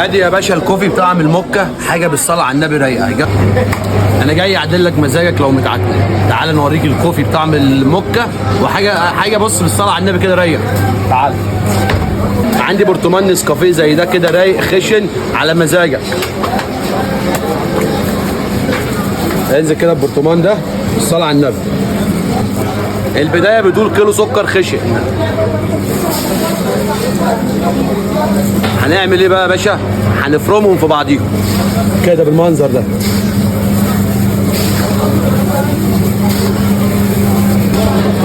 ادي يا باشا الكوفي بطعم الموكا، حاجه بالصلاه على النبي رايقه. انا جاي اعدل لك مزاجك لو متعكن. تعال نوريك الكوفي بطعم الموكا، وحاجه بص بالصلاه على النبي كده رايقه. تعال عندي برطمان نسكافيه زي ده كده رايق خشن على مزاجك. انزل كده البرطمان ده بالصلاه على النبي. البدايه بدول كيلو سكر خشن. هنعمل ايه بقى يا باشا؟ هنفرمهم في بعضيهم كده بالمنظر ده.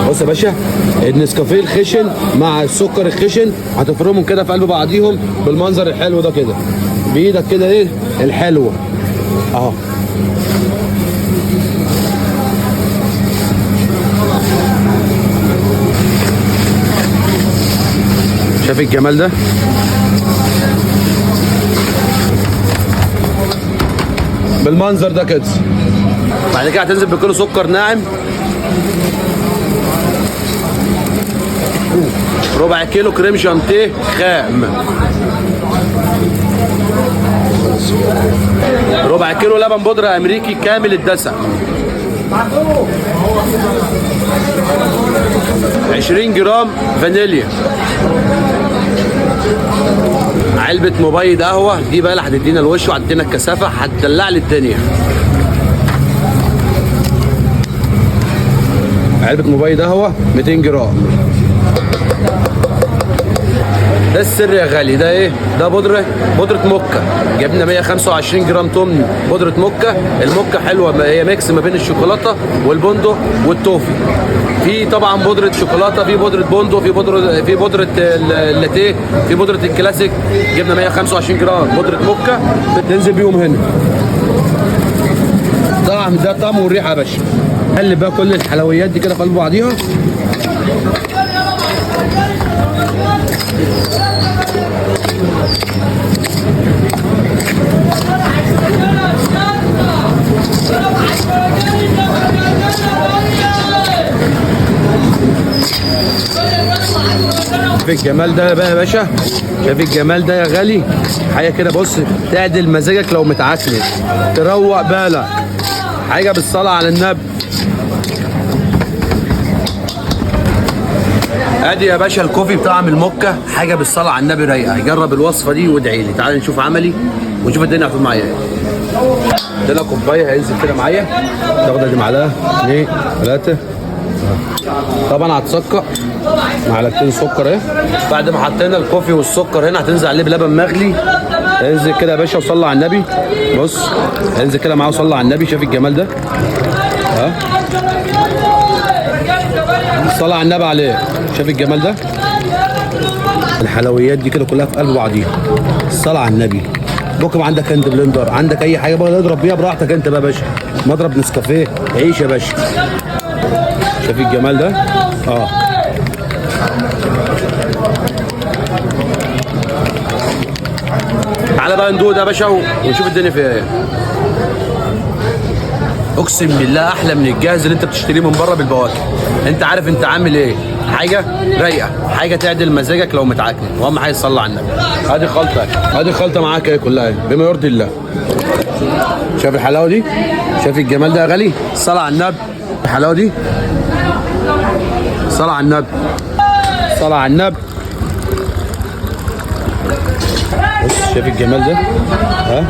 بص يا باشا، النسكافيه الخشن مع السكر الخشن هتفرمهم كده في قلب بعضيهم بالمنظر الحلو ده كده بايدك كده ايه الحلوه اهو. شايف الجمال ده؟ بالمنظر ده كده. بعد كده هتنزل بكيلو سكر ناعم، ربع كيلو كريم شانتيه خام، ربع كيلو لبن بودرة امريكي كامل الدسم، 20 جرام فانيليا، علبة مبيض قهوة دي بقى اللي هتدينا الوش وهتدينا الكثافة، هتدلع لي الدنيا. علبة مبيض قهوة 200 جرام. ده السر يا غالي. ده ايه؟ ده بودرة موكا. جبنا 125 جرام تمن بودرة موكا. الموكا حلوة، هي ميكس ما بين الشوكولاتة والبندق والتوفي. في طبعا بودرة شوكولاتة، في بودرة بندق، في بودرة اللاتيه، في بودرة الكلاسيك. جبنا 125 جرام بودرة موكا بتنزل بيهم هنا. طعم ده طعم والريحة يا باشا. قلب بقى كل الحلويات دي كده في قلب بعضيها. شايف الجمال ده بقى يا باشا؟ شايف الجمال ده يا غالي؟ حاجه كده بص تعدل مزاجك لو متعكنن، تروق بالك، حاجه بالصلاه على النبي. ادي يا باشا الكوفي بطعم الموكا، حاجه بالصلاه على النبي رايقه. جرب الوصفه دي وادعي لي. تعال نشوف عملي ونشوف الدنيا هتكون معايا ايه. عندنا كوبايه هينزل كده معايا، تاخد دي معلقه 2 3. طبعا هتسكر معلقتين سكر اهي. بعد ما حطينا الكوفي والسكر هنا هتنزل عليه بلبن مغلي. انزل كده يا باشا وصلي على النبي. بص انزل كده معاه وصلي على النبي. شايف الجمال ده؟ ها صلي على النبي عليه. شايف الجمال ده؟ الحلويات دي كده كلها في قلب بعضيها. الصلاة على النبي. ممكن عندك هاند بلندر، عندك اي حاجه بقى اضرب بيها براحتك انت بقى يا باشا. مضرب نسكافيه عيش يا باشا. شايف الجمال ده؟ تعالى بقى ندوق ده يا باشا ونشوف الدنيا فيها ايه. اقسم بالله احلى من الجاهز اللي انت بتشتريه من بره بالبواكي. انت عارف انت عامل ايه؟ حاجه رايقه، حاجه تعدل مزاجك لو متعكن، واهم حاجه تصلي على النبي. ادي خلطه معاك اهي كلها بما يرضي الله. شايف الحلاوه دي؟ شايف الجمال ده يا غالي؟ صلاه على النبي. الحلاوه دي صلاه على النبي، صلاه على النبي. بص شايف الجمال ده؟ ها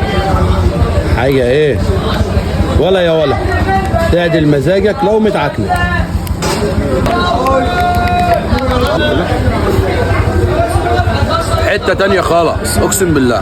حاجه ايه ولا يا ولا تعدل مزاجك لو متعكنن. حته تانيه خالص اقسم بالله.